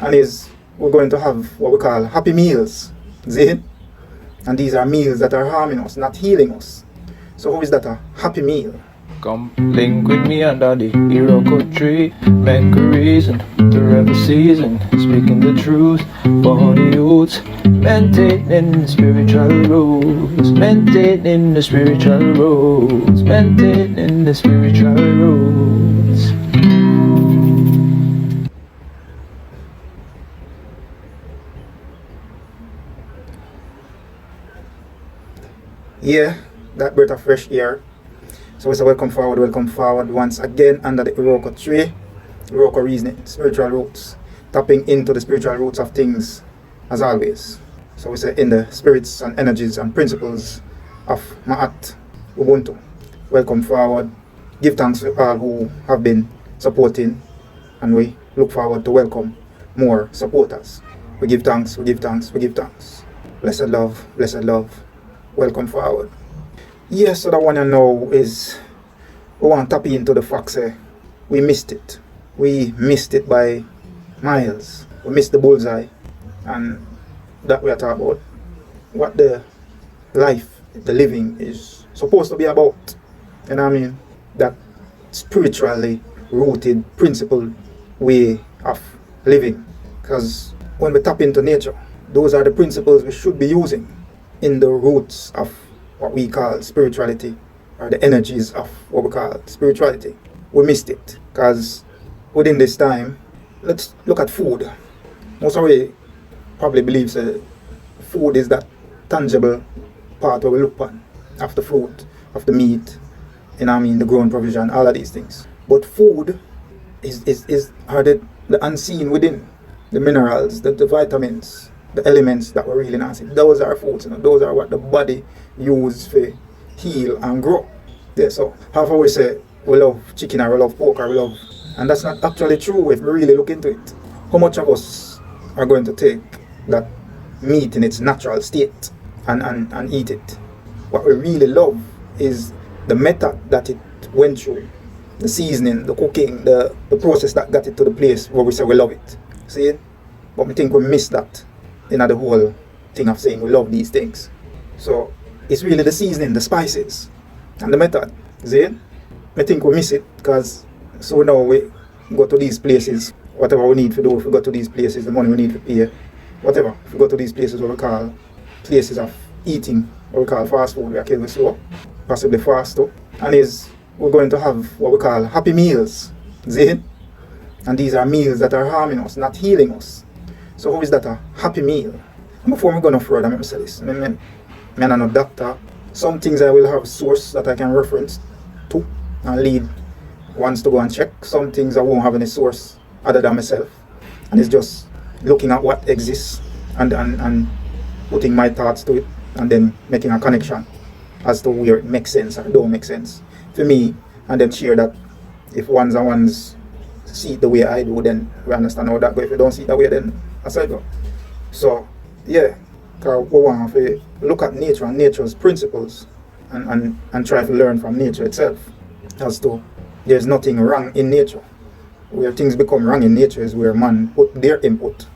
And we're going to have what we call happy meals. See? And these are meals that are harming us, not healing us. So how is that a happy meal? Come link with me under the Iroko tree. Make a reason, the rebel season. Speaking the truth for the youths. Maintaining the spiritual rules. Maintaining the spiritual rules. Maintaining the spiritual rules. Yeah, that breath of fresh air. So we say welcome forward once again under the Iroko tree. Iroko reasoning, spiritual roots. Tapping into the spiritual roots of things as always. So we say in the spirits and energies and principles of Ma'at Ubuntu. Welcome forward. Give thanks to all who have been supporting, and we look forward to welcome more supporters. We give thanks, we give thanks, we give thanks. Blessed love, blessed love. Welcome forward. Yes, so that one I know is we want to tap into the fact say we missed it. We missed it by miles. We missed the bullseye, and that we are talking about what the life, the living is supposed to be about. You know what I mean? That spiritually rooted, principled way of living. Because when we tap into nature, those are the principles we should be using in the roots of what we call spirituality, or the energies of what we call spirituality. We missed it because within this time, let's look at food. Most of we probably believes that food is that tangible part where we look upon of the fruit, of the meat, you know what I mean, the growing provision, all of these things. But food are the unseen within, the minerals, the vitamins, the elements that we're really not seeing. Those are foods, you know, those are what the body uses to heal and grow. Yeah, so half of we say we love chicken or we love pork or we love, and that's not actually true if we really look into it. How much of us are going to take that meat in its natural state and eat it? What we really love is the method that it went through, the seasoning, the cooking, the process that got it to the place where we say we love it. See? But we think we miss that in the whole thing of saying we love these things. So it's really the seasoning, the spices, and the method. See? I think we miss it because so now we go to these places, whatever we need to do, if we go to these places, the money we need to pay, whatever. If we go to these places what we call places of eating, what we call fast food, we are killing slow, possibly fast too. And we're going to have what we call happy meals. See? And these are meals that are harming us, not healing us. So how is that a happy meal? And before we go no further, let me say this. I'm not a doctor. Some things I will have source that I can reference to and lead ones to go and check. Some things I won't have any source other than myself. And it's just looking at what exists and putting my thoughts to it and then making a connection as to where it makes sense or don't make sense for me, and then share that. If ones and ones see it the way I do, then we understand how that goes. If you don't see it that way, then aside go. So yeah, because we want to look at nature and nature's principles and try to learn from nature itself as to there's nothing wrong in nature. Where things become wrong in nature is where man put their input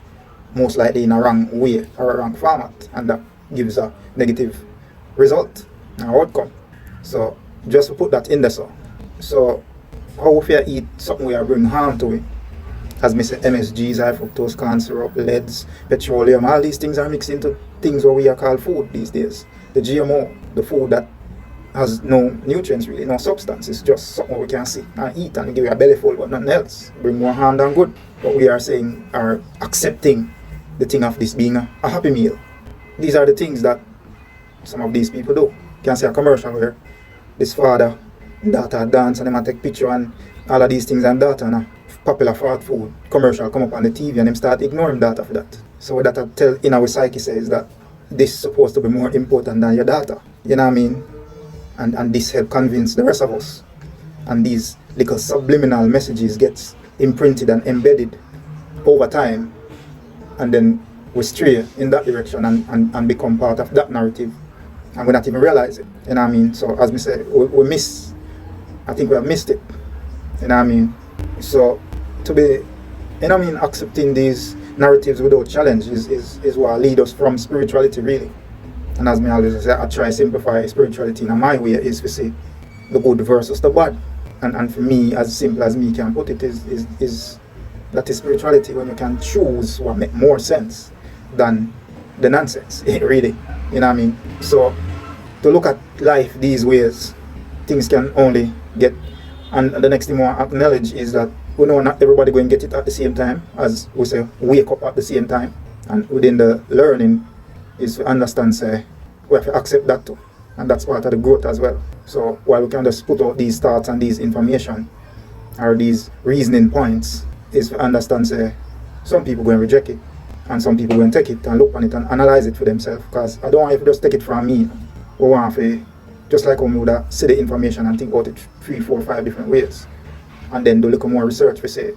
most likely in a wrong way or a wrong format, and that gives a negative result and outcome. So just to put that in there. So how if you eat something where bring harm to it, as me say, MSGs, high fructose corn syrup, leads, petroleum, all these things are mixed into things what we are called food these days. The GMO, the food that has no nutrients really, no substance, it's just something we can see and eat and give you a belly full but nothing else. Bring more harm than good. What we are saying are accepting the thing of this being a happy meal. These are the things that some of these people do. You can see a commercial where this father, daughter dance and them take picture and all of these things, and daughter and a popular fast food commercial come up on the TV and them start ignoring daughter for that. So what that I tell in our psyche says that this is supposed to be more important than your daughter. You know what I mean? And this help convince the rest of us. And these little subliminal messages gets imprinted and embedded over time, and then we stray in that direction and become part of that narrative, and we not even realize it. You know what I mean? So as me say, we miss, I think we have missed it. You know what I mean? So to be, you know what I mean, accepting these narratives without challenge is what lead us from spirituality really. And as me always say, I try simplify spirituality in my way is to see the good versus the bad. And for me, as simple as me can put it, is that is spirituality when you can choose what make more sense than the nonsense, really. You know what I mean? So to look at life these ways, things can only get. And the next thing I want to acknowledge is that we know not everybody going to get it at the same time, as we say, wake up at the same time. And within the learning is to understand, say, we have to accept that too. And that's part of the growth as well. So while we can just put out these thoughts and these information or these reasoning points, is to understand, say, some people going to reject it and some people going to take it and look on it and analyze it for themselves. Because I don't want you to just take it from me. We want to, just like when we would see the information and think about it 3, 4, 5 different ways. And then do a little more research, we say,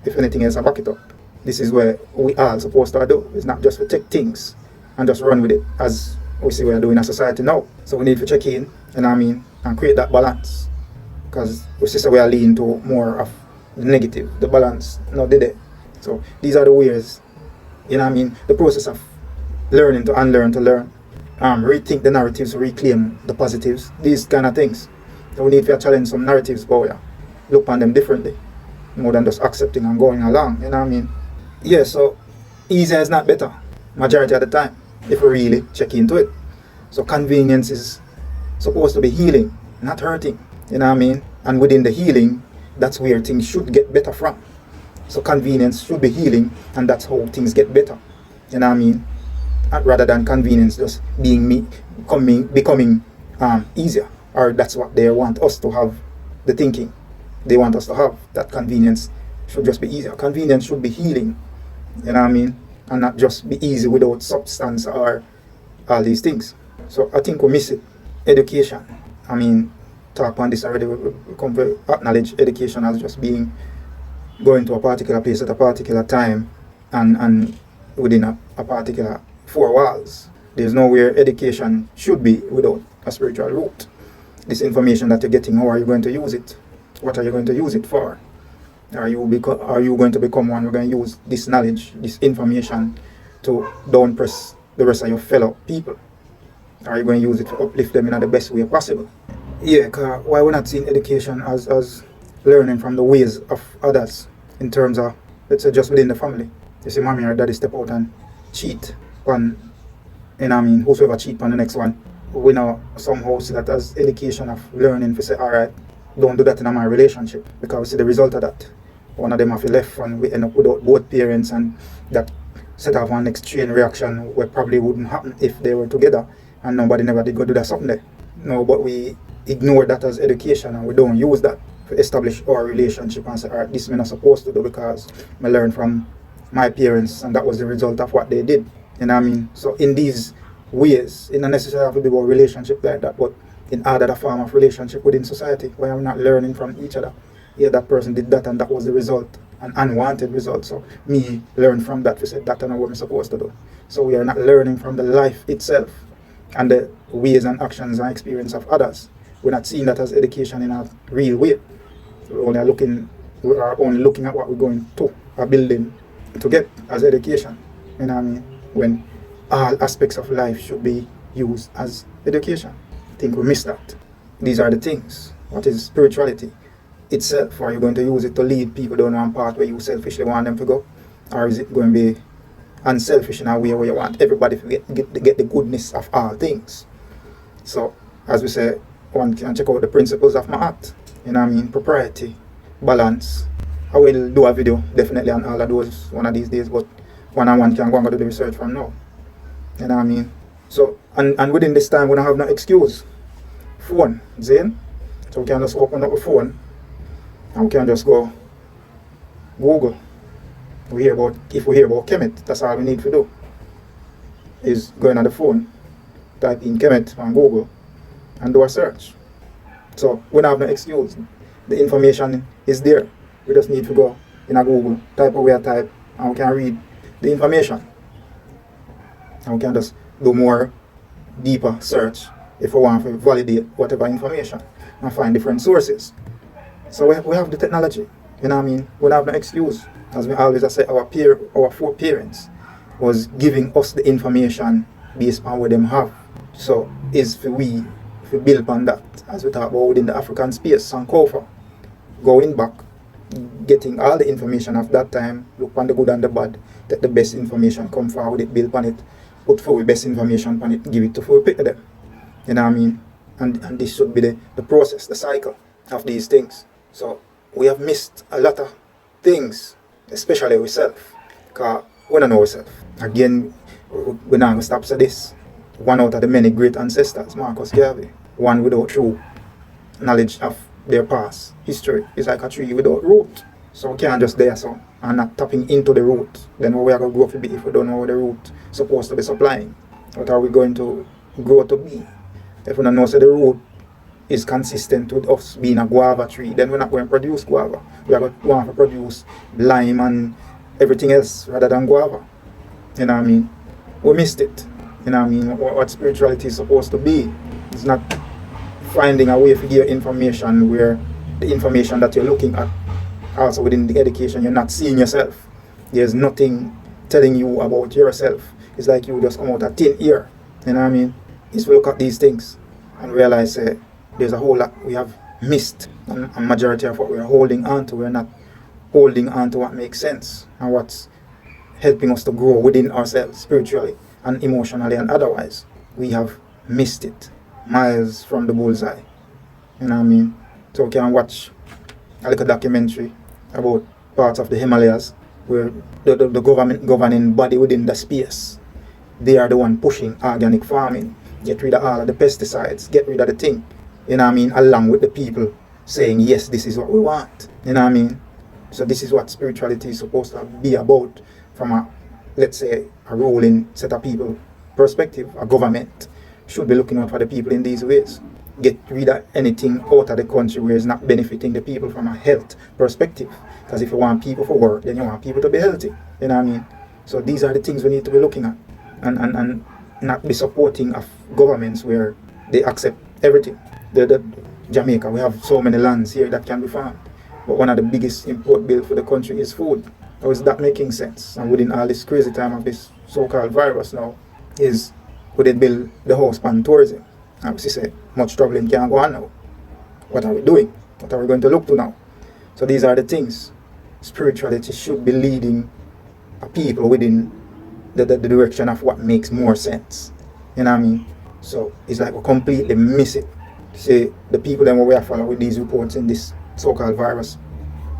if anything else, I back it up. This is where we are supposed to do. It's not just to take things and just run with it as we see we're doing in society now. So we need to check in, you know what I mean, and create that balance. Because we see we are leaning to more of the negative, the balance, not the day. So these are the ways, you know what I mean, the process of learning to unlearn to learn, rethink the narratives, reclaim the positives, these kind of things. So we need to challenge some narratives about it, look on them differently, more than just accepting and going along, you know what I mean. Yeah, so easier is not better, majority of the time, if we really check into it. So convenience is supposed to be healing, not hurting, you know what I mean. And within the healing, that's where things should get better from. So convenience should be healing, and that's how things get better, you know what I mean. Rather than convenience just becoming easier, or that's what they want us to have, the thinking they want us to have, that convenience should just be easier. Convenience should be healing, you know what I mean, and not just be easy without substance or all these things. So I think we miss it. Education, I mean, talk on this already, we come to acknowledge education as just being going to a particular place at a particular time and within a particular 4 walls. There's nowhere education should be without a spiritual root. This information that you're getting, how are you going to use it? What are you going to use it for? Are you going to become one who's going to use this knowledge, this information to downpress the rest of your fellow people? Are you going to use it to uplift them in the best way possible? Yeah, because why we're not seeing education as learning from the ways of others in terms of, let's say, just within the family. You see mommy or daddy step out and cheat on, you know what I mean, whosoever cheat on the next one. We now somehow see that as education of learning to say, alright, don't do that in my relationship, because we see the result of that. One of them have left and we end up without both parents, and that set off one next chain reaction where probably wouldn't happen if they were together and nobody never did go do that something there. No, but we ignore that as education and we don't use that to establish our relationship and say, alright, this I'm not supposed to do because I learned from my parents and that was the result of what they did. You know what I mean? So in these ways, it not necessarily have to be about relationship like that, but in other form of relationship within society where I'm not learning from each other. Yeah, that person did that and that was the result, an unwanted result. So me learn from that, we said that and what I'm supposed to do. So we are not learning from the life itself and the ways and actions and experience of others. We're not seeing that as education in a real way. We are only looking at what we're going to, a building to get as education. You know what I mean? When all aspects of life should be used as education. I think we miss that. These are the things. What is spirituality itself? Are you going to use it to lead people down one path where you selfishly want them to go? Or is it going to be unselfish in a way where you want everybody to get the goodness of all things? So, as we say, one can check out the principles of my art. You know what I mean? Propriety, balance. I will do a video definitely on all of those one of these days, but one-on-one can go and do the research from now. You know what I mean? So, and within this time, we don't have no excuse. Phone, Zane. So we can just open up the phone and we can just go Google. If we hear about Kemet, that's all we need to do. Is going on the phone, type in Kemet on Google and do a search. So we don't have no excuse. The information is there. We just need to go in a Google, type away a type, and we can read the information. And we can just do more deeper search if we want to validate whatever information and find different sources. So we have the technology, you know what I mean? We don't have no excuse. As we always say, our foreparents was giving us the information based on what them have. So is for we build on that, as we talk about within the African space, Sankofa, going back, getting all the information of that time, look on the good and the bad, take the best information, come forward it, build on it, put forward the best information on it, give it to for pick them. You know what I mean? And this should be the process, the cycle of these things. So we have missed a lot of things, especially ourselves, because we don't know ourselves. Again, we're not going to stop to this. One out of the many great ancestors, Marcus Garvey, one without true knowledge of their past history is like a tree without root. So we can't just there so and not tapping into the root. Then what we are going to grow to be if we don't know what the root is supposed to be supplying? What are we going to grow to be? If we don't know so the root is consistent with us being a guava tree, then we're not going to produce guava. We are going to want to produce lime and everything else rather than guava. You know what I mean? We missed it. You know what I mean? What spirituality is supposed to be. It's not finding a way to give information where the information that you're looking at, also within the education, you're not seeing yourself. There's nothing telling you about yourself. It's like you just come out of thin air. You know what I mean? Is we look at these things and realize there's a whole lot we have missed. And a majority of what we're holding on to, we're not holding on to what makes sense and what's helping us to grow within ourselves spiritually and emotionally and otherwise. We have missed it miles from the bullseye. You know what I mean? So we can watch a little documentary about parts of the Himalayas where the government governing body within the space, they are the one pushing organic farming, get rid of all of the pesticides, get rid of the thing, you know what I mean, along with the people saying, yes, this is what we want, you know what I mean? So this is what spirituality is supposed to be about from a, let's say, a ruling set of people perspective. A government should be looking out for the people in these ways. Get rid of anything out of the country where it's not benefiting the people from a health perspective. Because if you want people for work, then you want people to be healthy. You know what I mean? So these are the things we need to be looking at. And not be supporting of governments where they accept everything. The Jamaica, we have so many lands here that can be farmed. But one of the biggest import bill for the country is food. How is that making sense? And within all this crazy time of this so-called virus now, is would it build the house pan tourism? Obviously say, much traveling can't go on now. What are we doing? What are we going to look to now? So these are the things. Spirituality should be leading a people within the direction of what makes more sense. You know what I mean? So it's like we completely miss it. See, the people that we are following with these reports in this so-called virus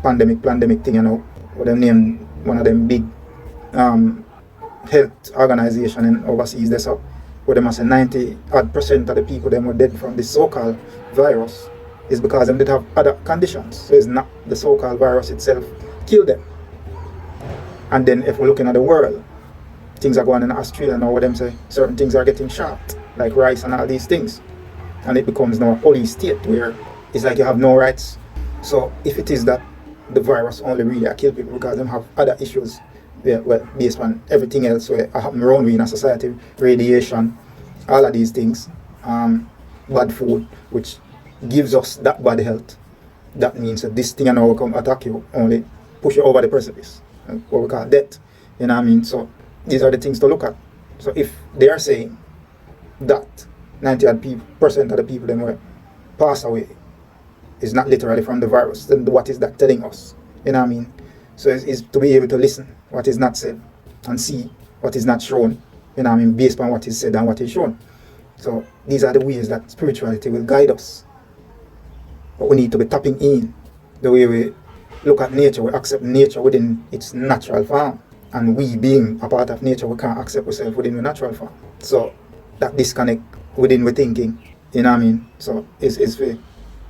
pandemic thing, you know, what they name one of them big health organization in overseas, that's up, where they must say 90% of the people that were dead from this so-called virus is because they did have other conditions. So it's not the so-called virus itself killed them. And then if we're looking at the world, things are going in Australia now where them say certain things are getting shot, like rice and all these things. And it becomes now a police state where it's like you have no rights. So if it is that the virus only really kill people because they have other issues, well, based on everything else where happen around we in a society, radiation, all of these things, bad food, which gives us that bad health, that means that this thing now will come attack you, only push you over the precipice, what we call death. You know what I mean? So these are the things to look at. So if they are saying that 90% of the people that were pass away is not literally from the virus, then what is that telling us? You know what I mean? So it's to be able to listen what is not said and see what is not shown, you know what I mean, based on what is said and what is shown. So these are the ways that spirituality will guide us. But we need to be tapping in the way we look at nature, we accept nature within its natural form. And we being a part of nature, we can't accept ourselves within the natural form. So that disconnect within we thinking, you know what I mean? So it's we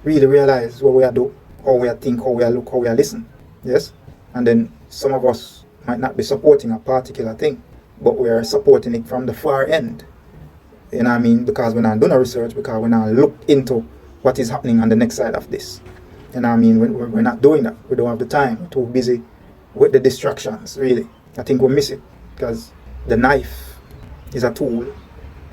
really realize what we are do, how we are think, how we are look, how we are listen. Yes? And then some of us might not be supporting a particular thing, but we are supporting it from the far end. You know what I mean? Because we're not doing a research, because we're not look into what is happening on the next side of this. You know what I mean? We're not doing that. We don't have the time. We're too busy with the distractions, really. I think we miss it because the knife is a tool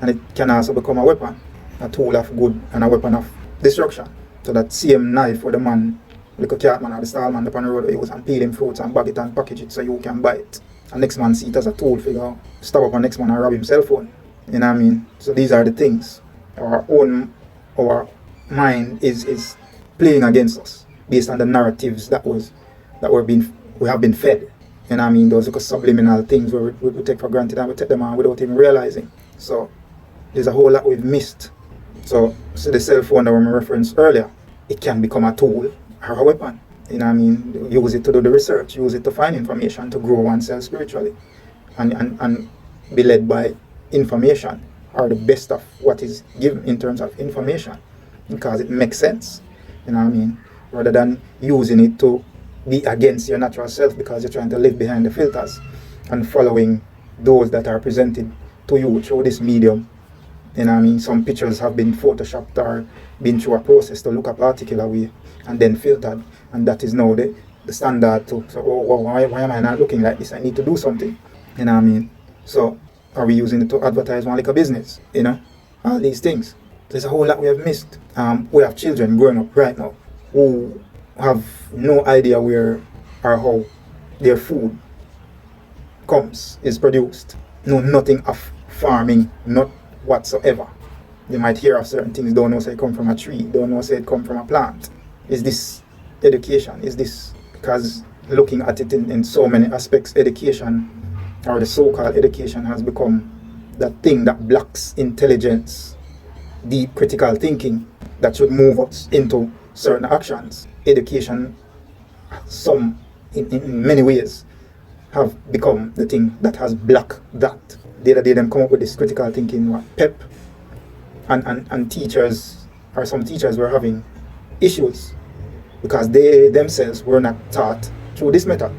and it can also become a weapon, a tool of good and a weapon of destruction. So that same knife where the man Like a cat man or the stall man up on the road use and peel him fruits and bag it and package it so you can buy it. And next man see it as a tool for you stop up on next man and rob him cell phone. You know what I mean? So these are the things. Our mind is playing against us based on the narratives that we have been fed. You know what I mean? Those little subliminal things where we take for granted and we take them on without even realizing. So there's a whole lot we've missed. So the cell phone that we referenced earlier, it can become a tool or a weapon. You know what I mean? Use it to do the research, use it to find information, to grow oneself spiritually. And be led by information, or the best of what is given in terms of information. Because it makes sense. You know what I mean? Rather than using it to be against your natural self because you're trying to live behind the filters and following those that are presented to you through this medium. You know what I mean? Some pictures have been photoshopped or been through a process to look a particular way and then filtered, and that is now the standard to, so why am I not looking like this? I need to do something. You know what I mean? So are we using it to advertise one like a business? You know? All these things. There's a whole lot we have missed. We have children growing up right now who have no idea where or how their food is produced. Know nothing of farming, not whatsoever. They might hear of certain things, don't know say it come from a tree, don't know say it come from a plant. Is this education? Is this because looking at it in so many aspects, education or the so-called education has become that thing that blocks intelligence, deep critical thinking that should move us into certain actions. Education, in many ways, have become the thing that has blocked that. The other day, them come up with this critical thinking, PEP, and teachers, or some teachers were having issues because they themselves were not taught through this method.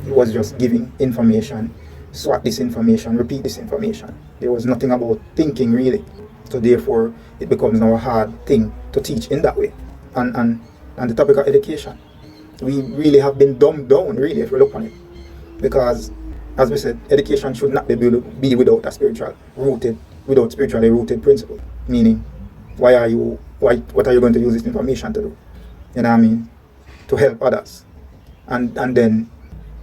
It was just giving information, swat this information, repeat this information. There was nothing about thinking really. So therefore, it becomes now a hard thing to teach in that way. And the topic of education, we really have been dumbed down, really, if we look on it. Because, as we said, education should not be without a spiritually rooted principle. Meaning, what are you going to use this information to do? You know what I mean? To help others. And then,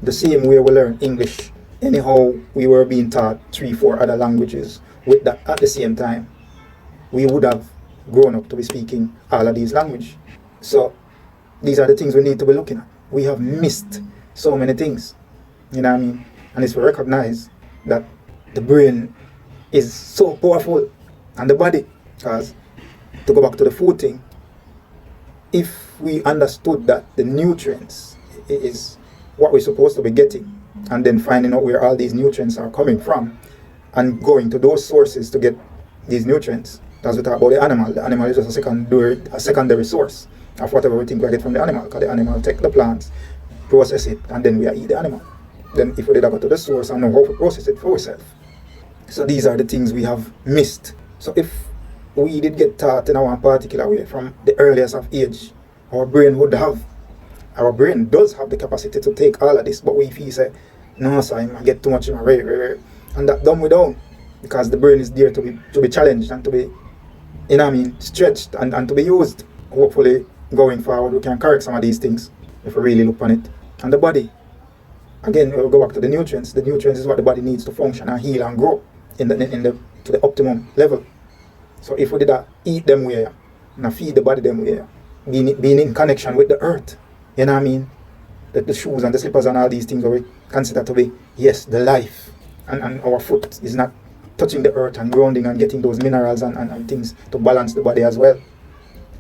the same way we learn English, anyhow we were being taught 3-4 other languages with that at the same time, we would have grown up to be speaking all of these languages. So these are the things we need to be looking at. We have missed so many things. You know what I mean? And it's to recognize that the brain is so powerful and the body. Because to go back to the food thing, if we understood that the nutrients is what we're supposed to be getting, and then finding out where all these nutrients are coming from and going to those sources to get these nutrients, as we talk about the animal is just a secondary source of whatever we think we get from the animal, because the animal take the plants, process it, and then we eat the animal. Then if we did go to the source and know how to process it for ourselves. So these are the things we have missed. So if we did get taught in our particular way from the earliest of age, our brain does have the capacity to take all of this, but we feel say, no sir, I get too much in my way, and that dumb we down, because the brain is there to be challenged and to be, you know what I mean, stretched and to be used. Hopefully going forward we can correct some of these things if we really look on it. And the body, again, we'll go back to the nutrients. The nutrients is what the body needs to function and heal and grow to the optimum level. So if we did eat them way and feed the body them way, being in connection with the earth, you know what I mean, the shoes and the slippers and all these things we consider to be, yes, the life, and our foot is not touching the earth and grounding and getting those minerals and things to balance the body as well.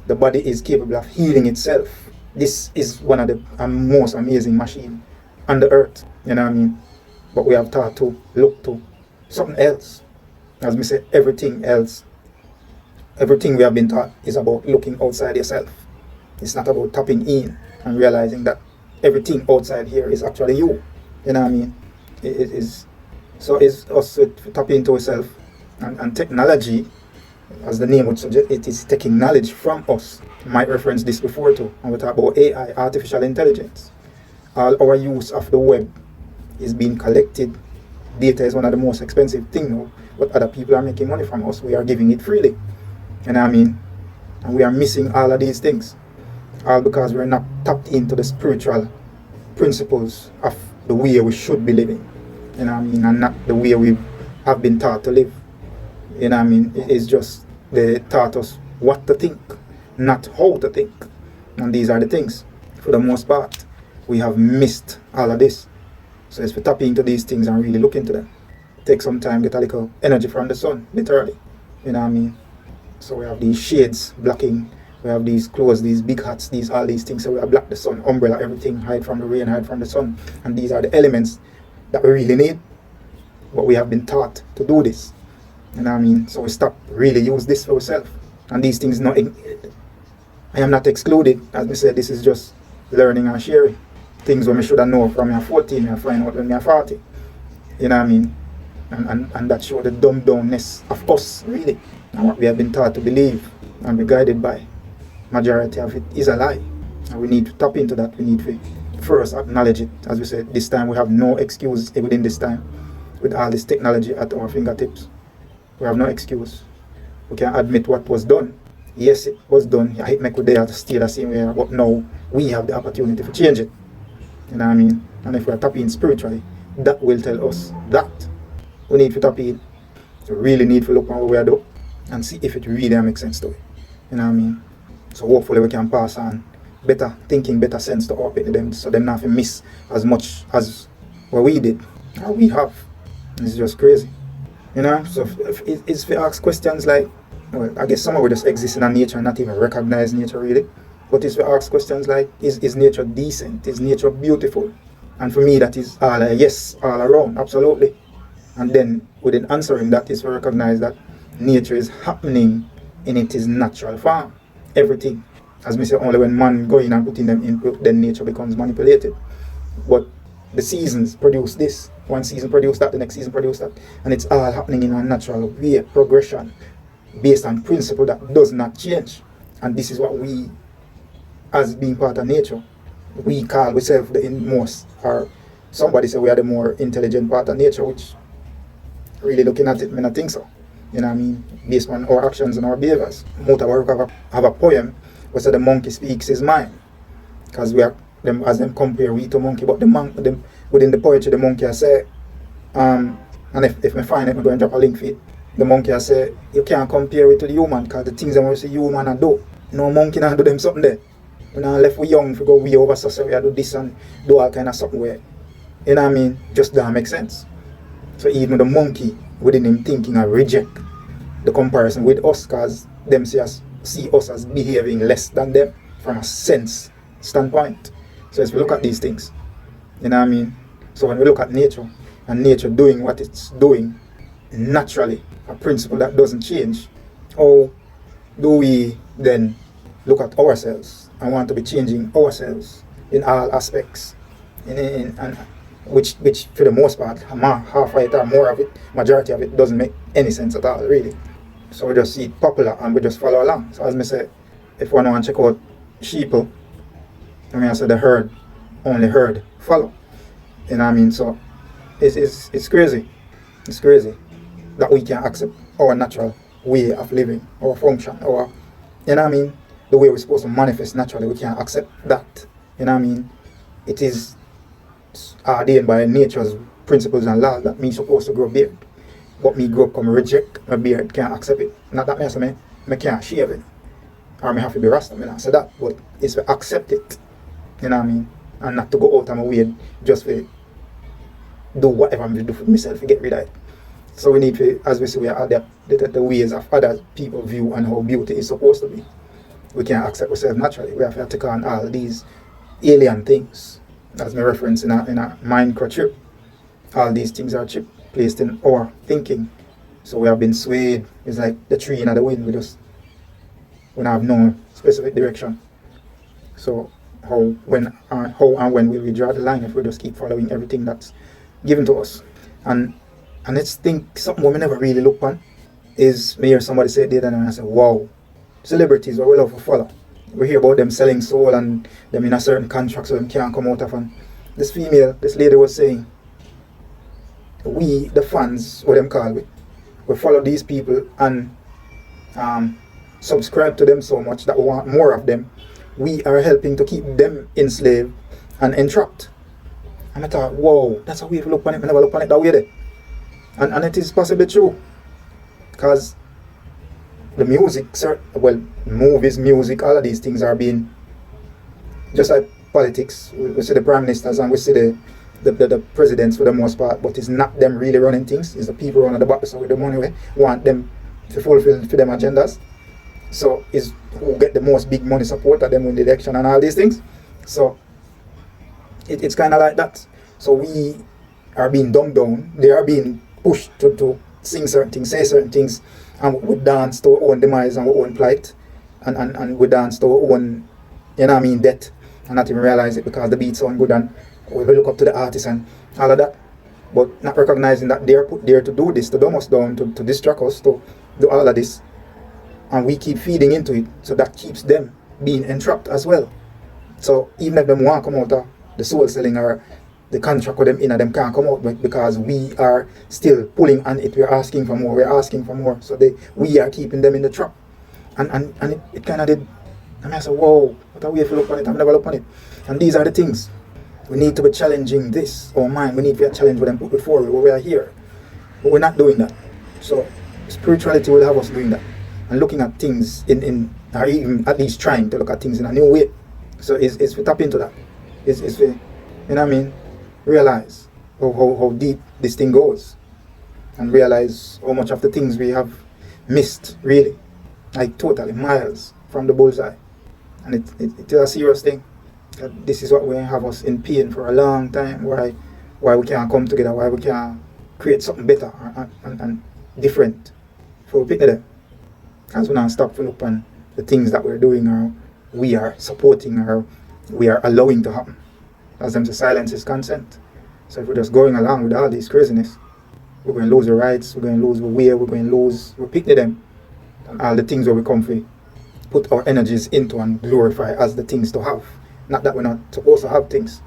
The body is capable of healing itself. This is one of the most amazing machines on the earth, you know what I mean? But we have taught to look to something else. As we say, everything else, everything we have been taught is about looking outside yourself. It's not about tapping in and realizing that everything outside here is actually you. You know what I mean? It is. So it's us to tap into ourselves, and technology, as the name would suggest, it is taking knowledge from us. I might reference this before too, and we talk about AI, artificial intelligence. All our use of the web is being collected. Data is one of the most expensive things now, but other people are making money from us. We are giving it freely. You know what I mean? And we are missing all of these things. All because we're not tapped into the spiritual principles of the way we should be living. You know what I mean? And not the way we have been taught to live. You know what I mean? It's just they taught us what to think, not how to think. And these are the things. For the most part, we have missed all of this. So if we tap into these things and really look into them, take some time, get a little energy from the sun, literally. You know what I mean? So we have these shades blocking, we have these clothes, these big hats, all these things. So we have block the sun, umbrella, everything, hide from the rain, hide from the sun. And these are the elements that we really need. But we have been taught to do this. You know what I mean? So we stop really use this for ourselves. And these things not, I am not excluded. As we said, this is just learning and sharing. Things when we should have known from me at 14, I find out when me at 40. You know what I mean? And that show the dumbed downness of us, really. And what we have been taught to believe and be guided by. Majority of it is a lie. And we need to tap into that. We need to first acknowledge it. As we said, this time we have no excuse within this time. With all this technology at our fingertips. We have no excuse. We can admit what was done. Yes, it was done. It make we there to stay the same way. But now we have the opportunity to change it. You know what I mean? And if we are tapping spiritually, that will tell us that we need to tap in. So really need to look at what we are doing and see if it really makes sense to it. You know what I mean? So hopefully we can pass on better thinking, better sense to our people, them, so them not to miss as much as what we did. Or we have. It's just crazy. You know? So if we ask questions like, well, I guess some of us just exist in nature and not even recognize nature really. But if we ask questions like, is nature decent? Is nature beautiful? And for me, that is all a yes, all around, absolutely. And then within answering that is to recognize that nature is happening in its natural form. Everything. As me say, only when man go in and put in them input, then nature becomes manipulated. But the seasons produce this. One season produce that, the next season produce that. And it's all happening in a natural way, progression, based on principle that does not change. And this is what we, as being part of nature, we call ourselves the most, or somebody say we are the more intelligent part of nature, which really looking at it, I don't think so. You know what I mean? Based on our actions and our behaviors. Mota have a poem where say the monkey speaks his mind. Because we are them as them compare we to monkey, but them within the poetry the monkey I say, and if I find it, I'm going to drop a link for it. The monkey I say you can't compare it to the human because the things that we see human and do. No monkey not do them something there. When I left we young for go we over so we do this and do all kind of something where, you know what I mean, just don't make sense. So even the monkey within him thinking and reject the comparison with us because them see us as behaving less than them from a sense standpoint. So as we look at these things, you know what I mean? So when we look at nature and nature doing what it's doing naturally, a principle that doesn't change, how do we then look at ourselves and want to be changing ourselves in all aspects, and which for the most part, half right or more of it, majority of it doesn't make any sense at all, really. So we just see it popular and we just follow along. So as I say, if one want to check out sheeple, I mean I say the herd, only herd follow. You know what I mean? So it's crazy. It's crazy that we can accept our natural way of living, our function, our, you know what I mean? The way we're supposed to manifest naturally, we can't accept that. You know what I mean? It is ordained by nature's principles and laws that me supposed to grow beard. But me grow up come reject my beard, can't accept it. Not that me can't shave it. Or me have to be rasta, me not say that. But it's to accept it. You know what I mean? And not to go out of my way just to do whatever I do for myself to get rid of it. So we need to, as we say, we adapt the ways of other people view and how beauty is supposed to be. We can't accept ourselves naturally. We have to take on all these alien things. As my reference in a microchip. All these things are chip placed in our thinking. So we have been swayed. It's like the tree in the wind. We have no specific direction. So how and when will we draw the line if we just keep following everything that's given to us? And let's think something we never really look on is me hear somebody say it and I say, wow, celebrities what we love to follow. We hear about them selling soul and them in a certain contract so them can't come out of. And this lady was saying, we, the fans, what them call it, we follow these people and subscribe to them so much that we want more of them we are helping to keep them enslaved and entrapped. And I thought, whoa, that's a way to look on it. I never look on it that way there. And it is possibly true. Because the music, movies, music, all of these things are being, just like politics, we see the prime ministers and we see the presidents for the most part, but it's not them really running things, it's the people running the back, so with the money we want them to fulfill for them agendas. So it's who get the most big money support that them win the election and all these things. So it's kind of like that. So we are being dumbed down, they are being pushed to sing certain things, say certain things, and we dance to our own demise and our own plight, and we dance to our own, death, and not even realize it because the beats sound good and we will look up to the artist and all of that, but not recognizing that they're put there to do this, to dumb us down, to distract us, to do all of this, and we keep feeding into it, so that keeps them being entrapped as well. So even if them want to come out of the soul selling or the contract with them in, them can't come out because we are still pulling on it. We're asking for more. So we are keeping them in the trap. And it kind of did. And I said, whoa, what a way to look on it. I've never looked on it. And these are the things. We need to be challenging this, our mind. We need to be challenged with them put before we are here. But we're not doing that. So spirituality will have us doing that. And looking at things or even at least trying to look at things in a new way. So it's we tap into that. It's we, realize how deep this thing goes, and realize how much of the things we have missed, really, like totally miles from the bullseye. And it is a serious thing. That this is what will have us in pain for a long time, why we can't come together, why we can't create something better and different for people there. As we not stop to look on the things that we're doing, or we are supporting, or we are allowing to happen. As them to silence is consent. So if we're just going along with all this craziness, we're going to lose the rights, we're going to lose the way, we're going to lose, we pick them, and all the things where we come for, put our energies into and glorify as the things to have. Not that we're not supposed to have things,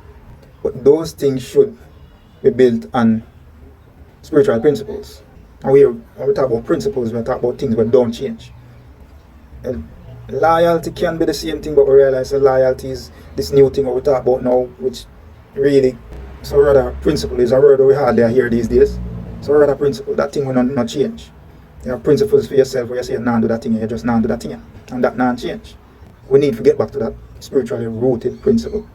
but those things should be built on spiritual principles. And when we talk about principles, we talk about things that don't change. Loyalty can be the same thing, but we realize that loyalty is this new thing that we talk about now, which really, so rather principle is a word that we hardly hear these days. So rather principle, that thing will not change. You have principles for yourself where you say, nah, do that thing, you just nah, do that thing, and that not change. We need to get back to that spiritually rooted principle.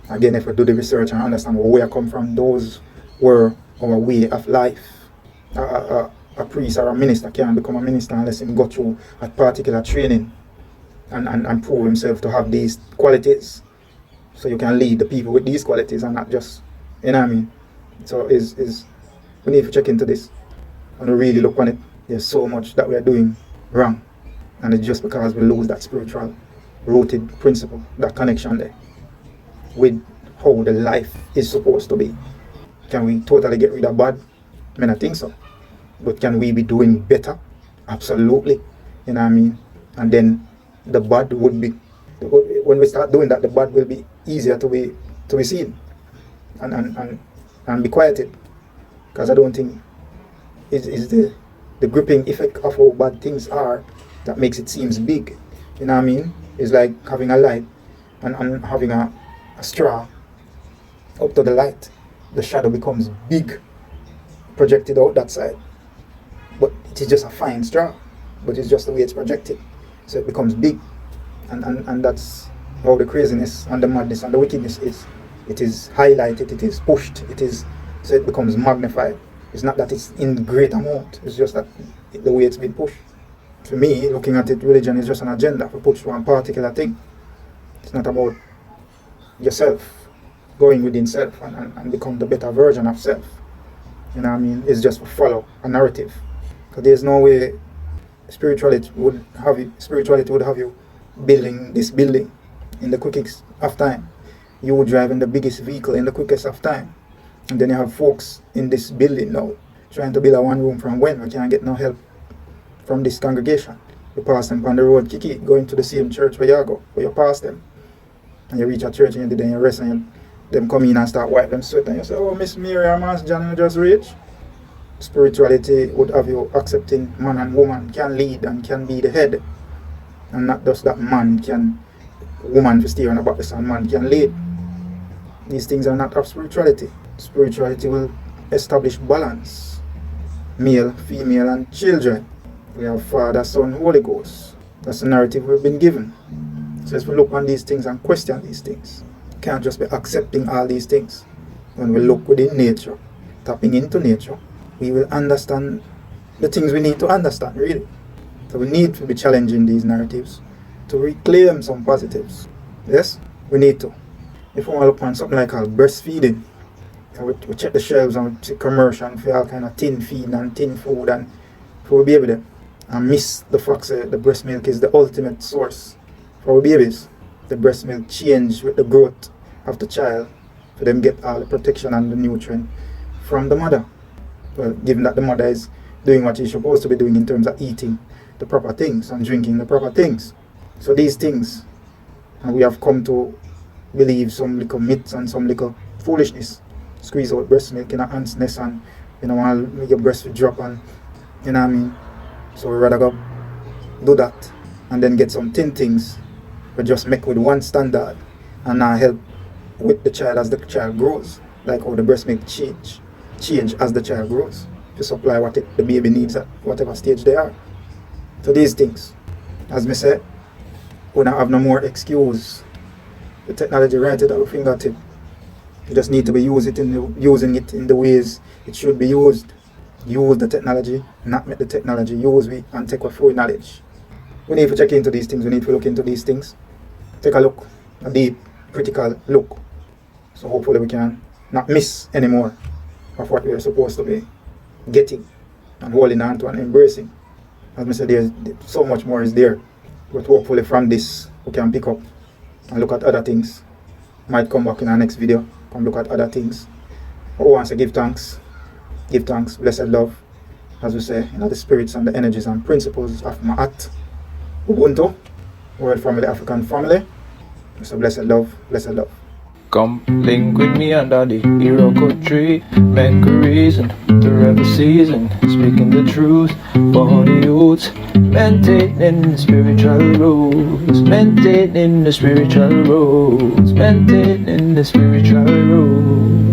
Again, if we do the research and understand where we come from, those were our way of life. A priest or a minister can't become a minister unless he go through a particular training and prove himself to have these qualities. So you can lead the people with these qualities and not just, So we need to check into this and really look on it. There's so much that we are doing wrong, and it's just because we lose that spiritual rooted principle, that connection there with how the life is supposed to be. Can we totally get rid of bad? I mean, I think so. But can we be doing better? Absolutely. And then the bad would be, when we start doing that, the bad will be easier to be seen and be quieted. Because I don't think it's the gripping effect of how bad things are that makes it seems big. It's like having a light and having a straw up to the light. The shadow becomes big, projected out that side. But it is just a fine straw, but it's just the way it's projected. So it becomes big. And that's how the craziness and the madness and the wickedness is. It is highlighted, it is pushed, so it becomes magnified. It's not that it's in great amount, it's just that the way it's been pushed. For me, looking at it, religion is just an agenda to push one particular thing. It's not about yourself, going within self and become the better version of self. It's just to follow a narrative. Because there's no way spirituality would have you building this building in the quickest of time. You would drive in the biggest vehicle in the quickest of time. And then you have folks in this building now trying to build a one room from when we can't get no help from this congregation. You pass them on the road, Kiki, going to the same church where you go, where you pass them. And you reach a church and then you rest and them come in and start wipe them sweat and you say, oh, Miss Mary or Master John, you just reach. Spirituality would have you accepting man and woman can lead and can be the head. And not just that man can woman to steer on about this and man can lead. These things are not of spirituality. Spirituality will establish balance. Male, female, and children. We have Father, Son, Holy Ghost. That's the narrative we've been given. So as we look on these things and question these things, can't just be accepting all these things. When we look within nature, tapping into nature, we will understand the things we need to understand, really. So we need to be challenging these narratives to reclaim some positives. Yes, we need to. If we want to look on something like breastfeeding, we check the shelves and we see commercial and for all kind of tin feed and tin food and for our baby them, and miss the fact that the breast milk is the ultimate source for our babies. The breast milk change with the growth of the child for them get all the protection and the nutrient from the mother. Well, given that the mother is doing what she's supposed to be doing in terms of eating the proper things and drinking the proper things. So these things, and we have come to believe some little myths and some little foolishness. Squeeze out breast milk in a ant's nest and you know while make your breast will drop and you know what I mean. So we rather go do that and then get some tin things but just make with one standard and not help with the child as the child grows. Like how the breast milk change as the child grows to supply what the baby needs at whatever stage they are. So these things, as me said, we don't have no more excuse. The technology right at our fingertip. You just need to be using it in the ways it should be used. Use the technology, not make the technology use we and take our full knowledge. We need to check into these things, we need to look into these things. Take a look, a deep, critical look. So hopefully we can not miss any more of what we are supposed to be getting and holding on to and embracing. As I said, there's so much more is there. But hopefully from this we can pick up and look at other things. Might come back in our next video, come look at other things. But we want to give thanks, blessed love, as we say, the spirits and the energies and principles of Ma'at, Ubuntu, World Family, African Family. So blessed love, blessed love. Come link with me under the Iroko tree. Make a reason, the rebel season. Speaking the truth for the youths. Maintaining the spiritual rules. Maintaining the spiritual rules. Maintaining the spiritual rules.